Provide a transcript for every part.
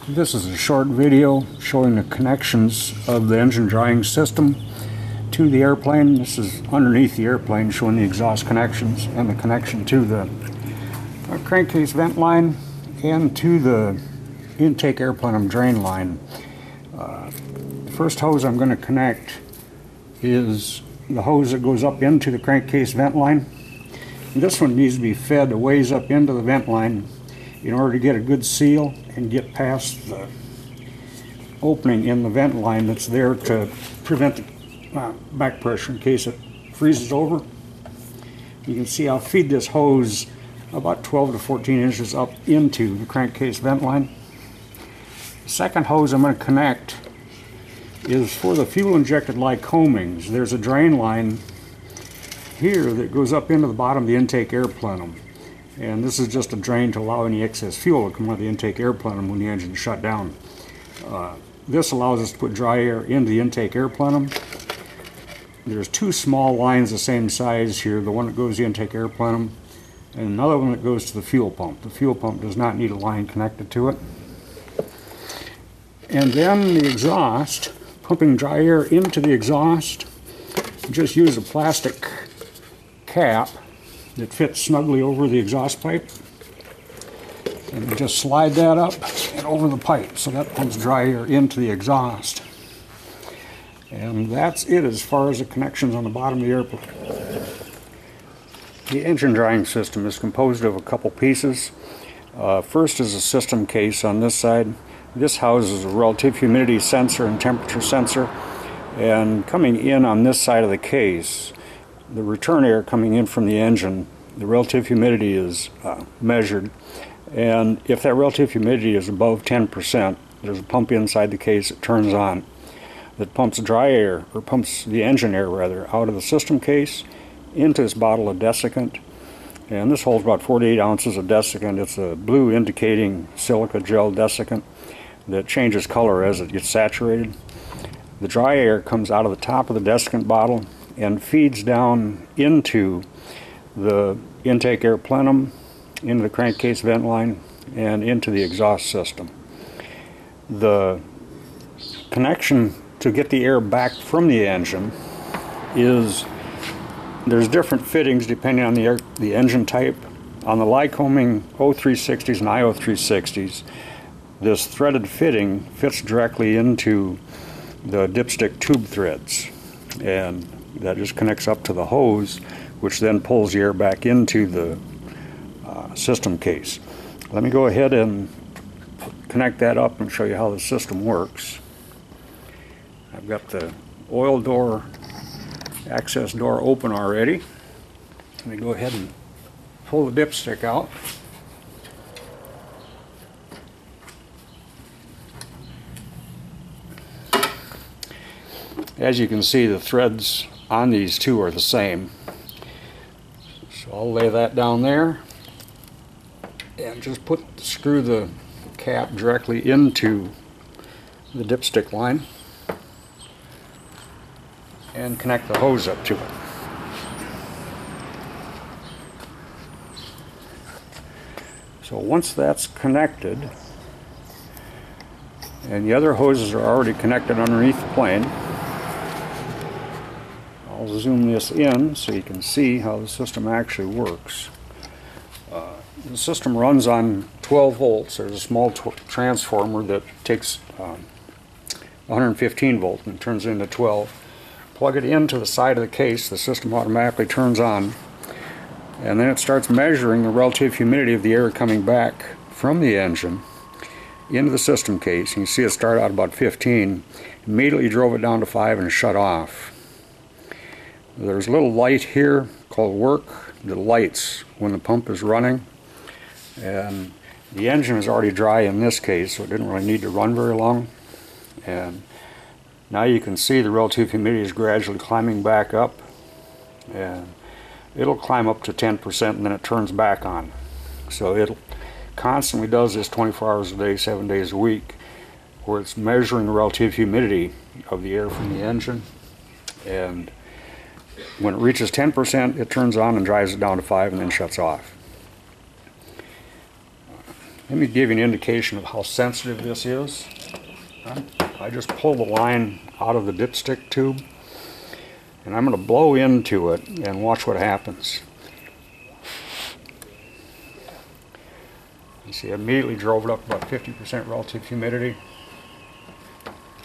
This is a short video showing the connections of the engine drying system to the airplane. This is underneath the airplane, showing the exhaust connections and the connection to the crankcase vent line and to the intake air plenum drain line. The first hose I'm going to connect is the hose that goes up into the crankcase vent line. And this one needs to be fed a ways up into the vent line in order to get a good seal and get past the opening in the vent line that's there to prevent the back pressure in case it freezes over. You can see I'll feed this hose about 12 to 14 inches up into the crankcase vent line. The second hose I'm going to connect is for the fuel injected Lycomings. There's a drain line here that goes up into the bottom of the intake air plenum. And this is just a drain to allow any excess fuel to come out of the intake air plenum when the engine is shut down. This allows us to put dry air into the intake air plenum. There's two small lines the same size here, the one that goes to the intake air plenum and another one that goes to the fuel pump. The fuel pump does not need a line connected to it. And then the exhaust, pumping dry air into the exhaust, just use a plastic cap that fits snugly over the exhaust pipe, and you just slide that up and over the pipe, so that pumps dry air into the exhaust. And that's it as far as the connections on the bottom of the airplane. The engine drying system is composed of a couple pieces. First is a system case on this side. This houses a relative humidity sensor and temperature sensor, and coming in on this side of the case, the return air coming in from the engine, the relative humidity is measured, and if that relative humidity is above 10%, there's a pump inside the case that turns on that pumps dry air, or pumps the engine air rather, out of the system case into this bottle of desiccant. And this holds about 48 ounces of desiccant. It's a blue indicating silica gel desiccant that changes color as it gets saturated. The dry air comes out of the top of the desiccant bottle and feeds down into the intake air plenum, into the crankcase vent line, and into the exhaust system. The connection to get the air back from the engine is, there's different fittings depending on the engine type. On the Lycoming O360s and IO360s, this threaded fitting fits directly into the dipstick tube threads, and that just connects up to the hose, which then pulls the air back into the system case. Let me go ahead and connect that up and show you how the system works. I've got the oil door, access door open already. Let me go ahead and pull the dipstick out. As you can see, the threads on these two are the same. So I'll lay that down there and just screw the cap directly into the dipstick line and connect the hose up to it. So once that's connected, and the other hoses are already connected underneath the plane, I'll zoom this in so you can see how the system actually works. The system runs on 12 volts. There's a small transformer that takes 115 volts and turns it into 12. Plug it into the side of the case, the system automatically turns on, and then it starts measuring the relative humidity of the air coming back from the engine into the system case. And you see it start out about 15, immediately drove it down to 5 and shut off. There's a little light here called work that lights when the pump is running, and the engine is already dry in this case, so it didn't really need to run very long. And now you can see the relative humidity is gradually climbing back up, and it'll climb up to 10% and then it turns back on. So it constantly does this 24 hours a day, 7 days a week, where it's measuring the relative humidity of the air from the engine, and when it reaches 10%, it turns on and drives it down to 5 and then shuts off. Let me give you an indication of how sensitive this is. I just pull the line out of the dipstick tube, and I'm going to blow into it and watch what happens. You see, I immediately drove it up about 50% relative humidity.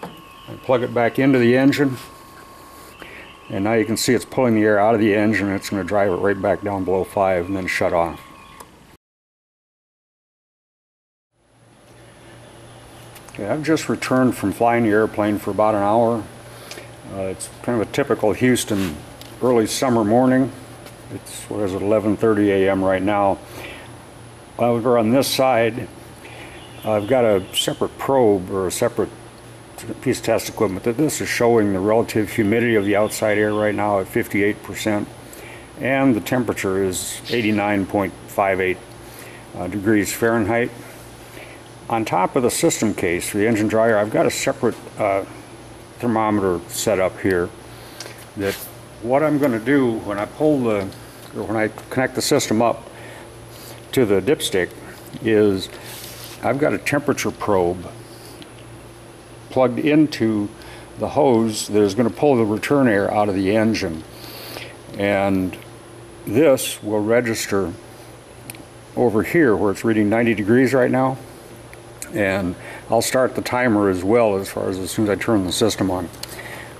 I plug it back into the engine, and now you can see it's pulling the air out of the engine, and it's going to drive it right back down below 5 and then shut off. Okay, I've just returned from flying the airplane for about an hour. It's kind of a typical Houston early summer morning. It's, what is it, 11:30 a.m. right now. Over on this side, I've got a separate probe or a separate piece of test equipment that this is showing the relative humidity of the outside air right now at 58%, and the temperature is 89.58 degrees Fahrenheit. On top of the system case for the engine dryer, I've got a separate thermometer set up here. That what I'm going to do when when I connect the system up to the dipstick is I've got a temperature probe plugged into the hose that is going to pull the return air out of the engine, and this will register over here where it's reading 90 degrees right now. And I'll start the timer as well as soon as I turn the system on.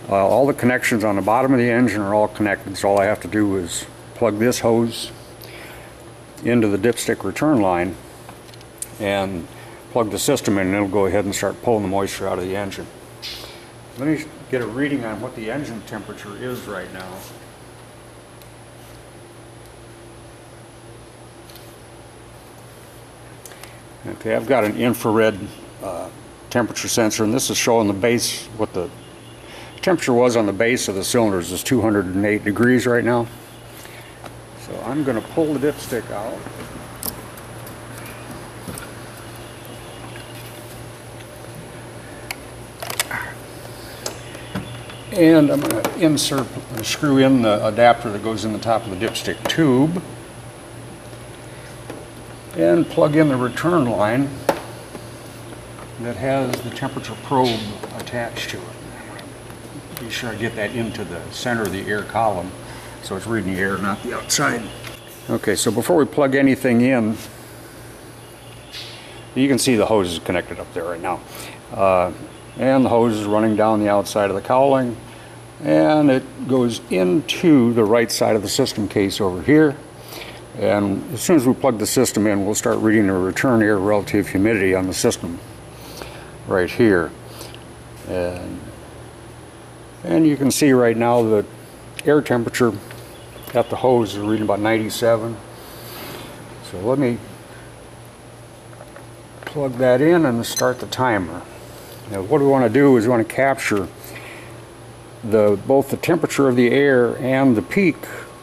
All the connections on the bottom of the engine are all connected, so all I have to do is plug this hose into the dipstick return line and plug the system in, and it'll go ahead and start pulling the moisture out of the engine. Let me get a reading on what the engine temperature is right now. Okay, I've got an infrared temperature sensor, and this is showing the base, what the temperature was on the base of the cylinders is 208 degrees right now. So I'm going to pull the dipstick out. And I'm going to screw in the adapter that goes in the top of the dipstick tube, and plug in the return line that has the temperature probe attached to it. Be sure I get that into the center of the air column so it's reading the air, not the outside. Okay, so before we plug anything in, you can see the hose is connected up there right now. And the hose is running down the outside of the cowling, and it goes into the right side of the system case over here. And as soon as we plug the system in, we'll start reading the return air relative humidity on the system right here. And you can see right now the air temperature at the hose is reading about 97. So let me plug that in and start the timer. Now what we want to do is we want to capture both the temperature of the air and the peak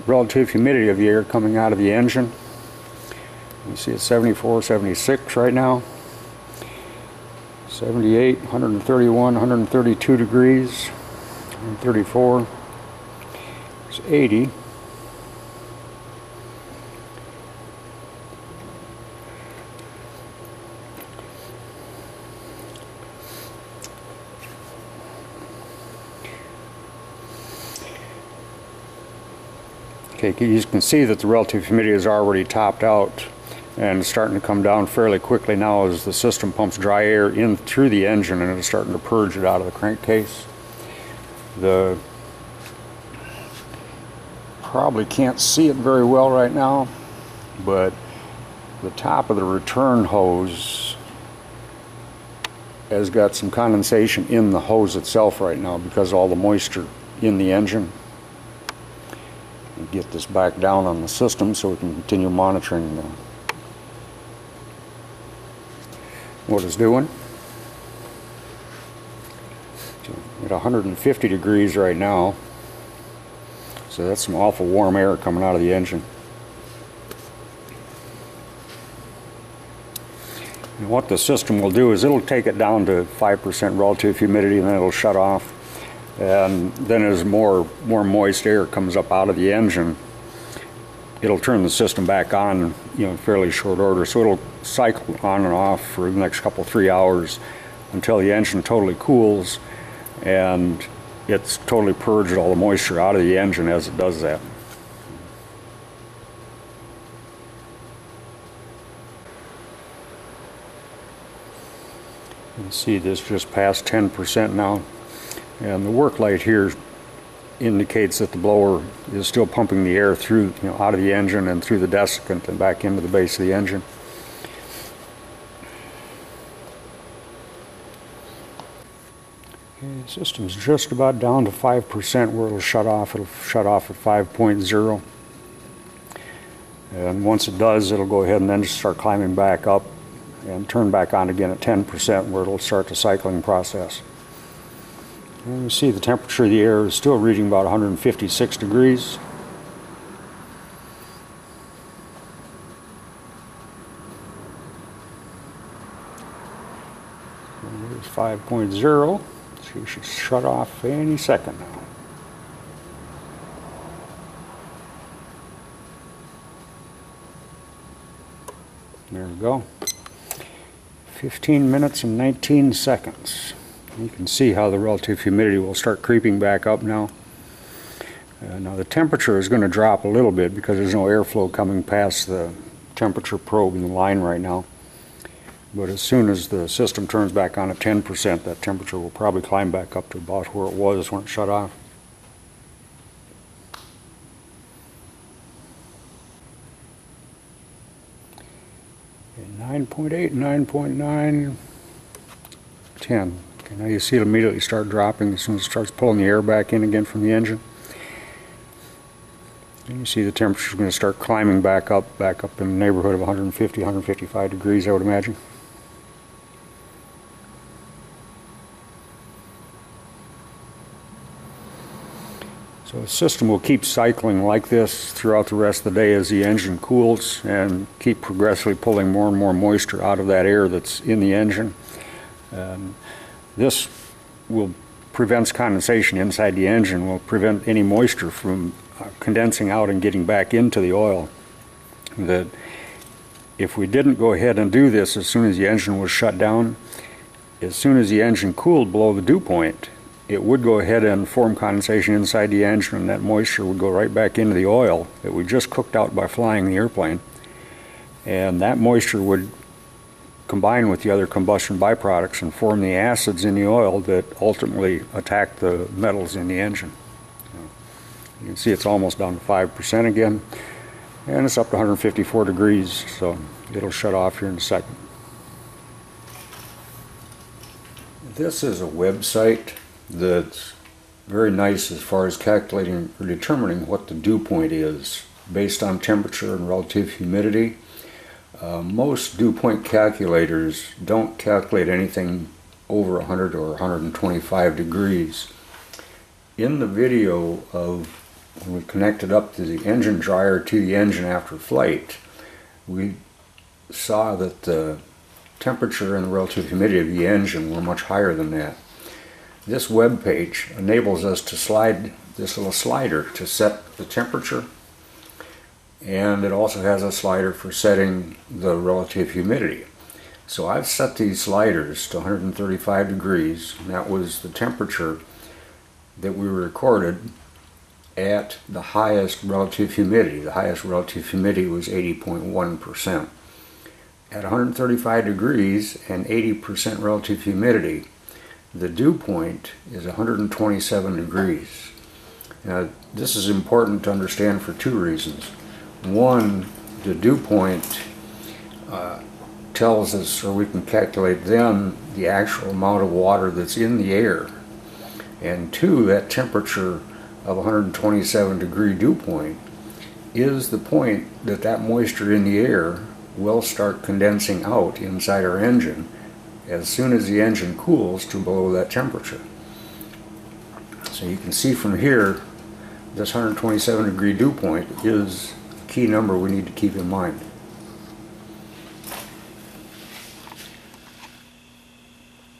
relative humidity of the air coming out of the engine. You see it's 74, 76 right now. 78, 131, 132 degrees, 134, it's 80. Okay, you can see that the relative humidity is already topped out and it's starting to come down fairly quickly now as the system pumps dry air in through the engine, and it's starting to purge it out of the crankcase. Probably can't see it very well right now, but the top of the return hose has got some condensation in the hose itself right now because of all the moisture in the engine. Get this back down on the system so we can continue monitoring what it's doing. So at 150 degrees right now, so that's some awful warm air coming out of the engine. And what the system will do is it'll take it down to 5% relative humidity, and then it'll shut off. And then as more moist air comes up out of the engine, it'll turn the system back on, in fairly short order. So it'll cycle on and off for the next couple, 3 hours until the engine totally cools and it's totally purged all the moisture out of the engine as it does that. You can see this just passed 10% now, and the work light here indicates that the blower is still pumping the air through, out of the engine and through the desiccant and back into the base of the engine. Okay, the system's just about down to 5% where it'll shut off. It'll shut off at 5.0. And once it does, it'll go ahead and then just start climbing back up and turn back on again at 10% where it'll start the cycling process. And you see the temperature of the air is still reading about 156 degrees. And here's 5.0. She should shut off any second now. There we go. 15 minutes and 19 seconds. You can see how the relative humidity will start creeping back up now. Now the temperature is going to drop a little bit because there's no airflow coming past the temperature probe in the line right now. But as soon as the system turns back on at 10%, that temperature will probably climb back up to about where it was when it shut off. 9.8, 9.9, 10. Okay, now you see it immediately start dropping as soon as it starts pulling the air back in again from the engine. And you see the temperature is going to start climbing back up in the neighborhood of 150, 155 degrees, I would imagine. So the system will keep cycling like this throughout the rest of the day as the engine cools and keep progressively pulling more and more moisture out of that air that's in the engine. This will prevent condensation inside the engine, will prevent any moisture from condensing out and getting back into the oil. That if we didn't go ahead and do this as soon as the engine was shut down, as soon as the engine cooled below the dew point, it would go ahead and form condensation inside the engine, and that moisture would go right back into the oil that we just cooked out by flying the airplane. And that moisture would combine with the other combustion byproducts and form the acids in the oil that ultimately attack the metals in the engine. You can see it's almost down to 5% again, and it's up to 154 degrees, so it'll shut off here in a second. This is a website that's very nice as far as calculating or determining what the dew point is based on temperature and relative humidity. Most dew point calculators don't calculate anything over 100 or 125 degrees. In the video of when we connected up to the engine dryer to the engine after flight, we saw that the temperature and the relative humidity of the engine were much higher than that. This web page enables us to slide this little slider to set the temperature, and it also has a slider for setting the relative humidity. So I've set these sliders to 135 degrees, and that was the temperature that we recorded at the highest relative humidity. The highest relative humidity was 80.1%. At 135 degrees and 80% relative humidity, the dew point is 127 degrees. Now, this is important to understand for two reasons. One, the dew point tells us, or we can calculate then, the actual amount of water that's in the air. And two, that temperature of 127 degree dew point is the point that that moisture in the air will start condensing out inside our engine as soon as the engine cools to below that temperature. So you can see from here, this 127 degree dew point is a key number we need to keep in mind.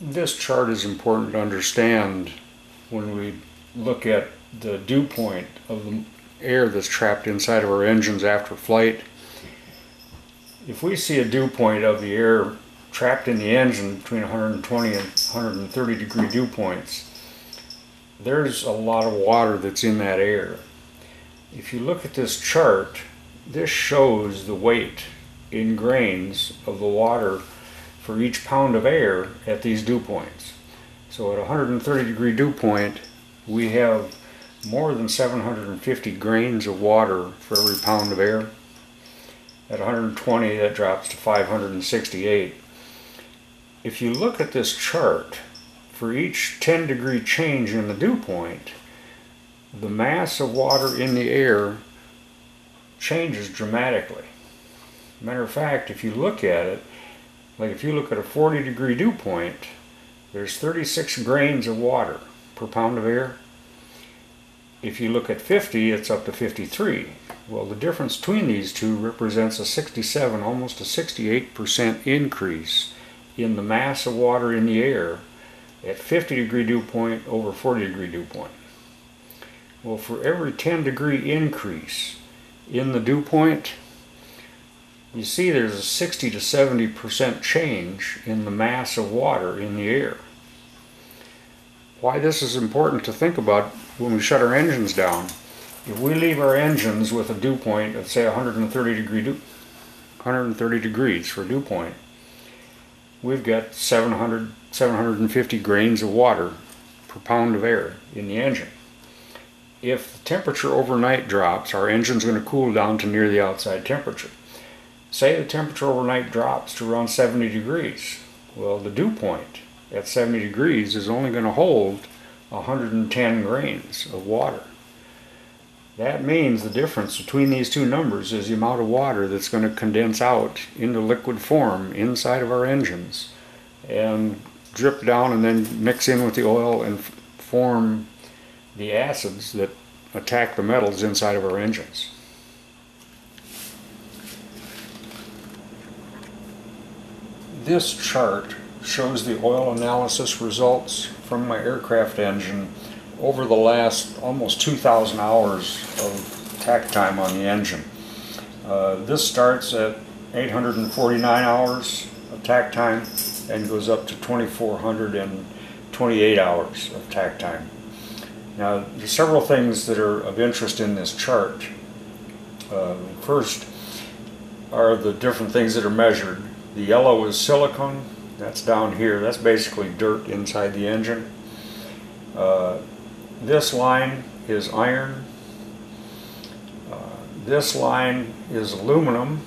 This chart is important to understand when we look at the dew point of the air that's trapped inside of our engines after flight. If we see a dew point of the air trapped in the engine between 120 and 130 degree dew points, there's a lot of water that's in that air. If you look at this chart, this shows the weight in grains of the water for each pound of air at these dew points. So at 130 degree dew point, we have more than 750 grains of water for every pound of air. At 120, that drops to 568. If you look at this chart, for each 10 degree change in the dew point, the mass of water in the air changes dramatically. Matter of fact, if you look at it, like if you look at a 40 degree dew point, there's 36 grains of water per pound of air. If you look at 50, it's up to 53. Well, the difference between these two represents a 67, almost a 68% increase in the mass of water in the air at 50 degree dew point over 40 degree dew point. Well, for every 10 degree increase in the dew point, you see there's a 60 to 70% change in the mass of water in the air. Why this is important to think about when we shut our engines down: if we leave our engines with a dew point of say 130 degrees for dew point, we've got 750 grains of water per pound of air in the engine. If the temperature overnight drops, our engine's going to cool down to near the outside temperature. Say the temperature overnight drops to around 70 degrees. Well, the dew point at 70 degrees is only going to hold 110 grains of water. That means the difference between these two numbers is the amount of water that's going to condense out into liquid form inside of our engines and drip down and then mix in with the oil and form the acids that attack the metals inside of our engines. This chart shows the oil analysis results from my aircraft engine over the last almost 2,000 hours of tach time on the engine. This starts at 849 hours of tach time and goes up to 2,428 hours of tach time. Now, there's several things that are of interest in this chart. First are the different things that are measured. The yellow is silicon. That's down here. That's basically dirt inside the engine. This line is iron. This line is aluminum,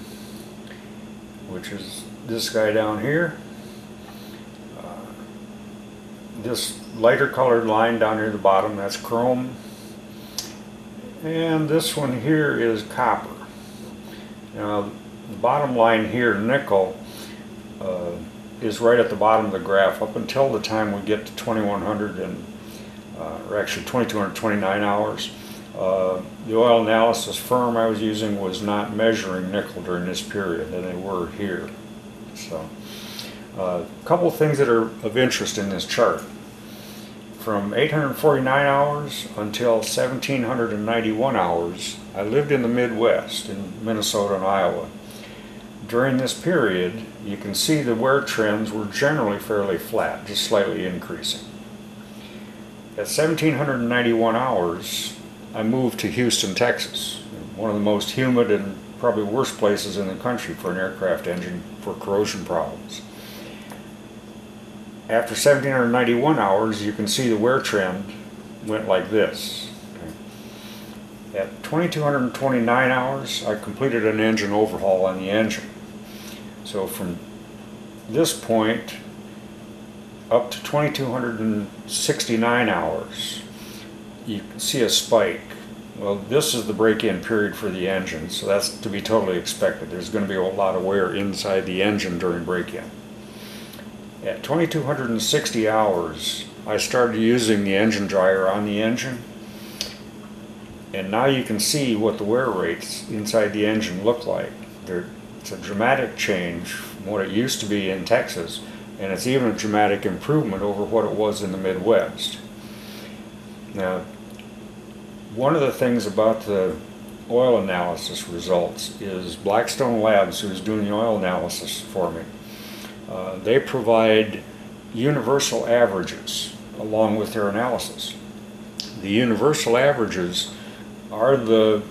which is this guy down here. This lighter colored line down here at the bottom, that's chrome. And this one here is copper. Now, the bottom line here, nickel, is right at the bottom of the graph up until the time we get to 2100 and or actually 2229 hours. The oil analysis firm I was using was not measuring nickel during this period, and they were here. So, a couple of things that are of interest in this chart. From 849 hours until 1791 hours, I lived in the Midwest, in Minnesota and Iowa. During this period, you can see the wear trends were generally fairly flat, just slightly increasing. At 1791 hours, I moved to Houston, Texas, one of the most humid and probably worst places in the country for an aircraft engine for corrosion problems. After 1791 hours, you can see the wear trend went like this. At 2229 hours, I completed an engine overhaul on the engine. So from this point up to 2269 hours, you can see a spike. Well, this is the break-in period for the engine, so that's to be totally expected. There's going to be a lot of wear inside the engine during break-in. At 2260 hours, I started using the engine dryer on the engine, and now you can see what the wear rates inside the engine look like. It's a dramatic change from what it used to be in Texas, and it's even a dramatic improvement over what it was in the Midwest. Now, One of the things about the oil analysis results is Blackstone Labs, who's doing the oil analysis for me, they provide universal averages along with their analysis. The universal averages are the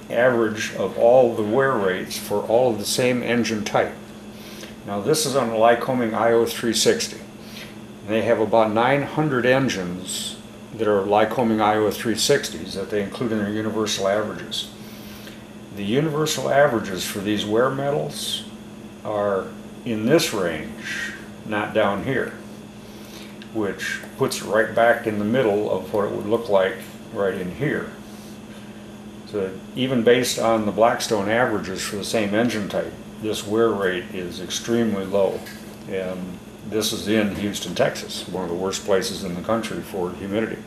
average of all the wear rates for all of the same engine type. Now this is on a Lycoming IO360. They have about 900 engines that are Lycoming IO360s that they include in their universal averages. The universal averages for these wear metals are in this range, not down here, which puts it right back in the middle of what it would look like right in here. So even based on the Blackstone averages for the same engine type, this wear rate is extremely low. And this is in Houston, Texas, one of the worst places in the country for humidity.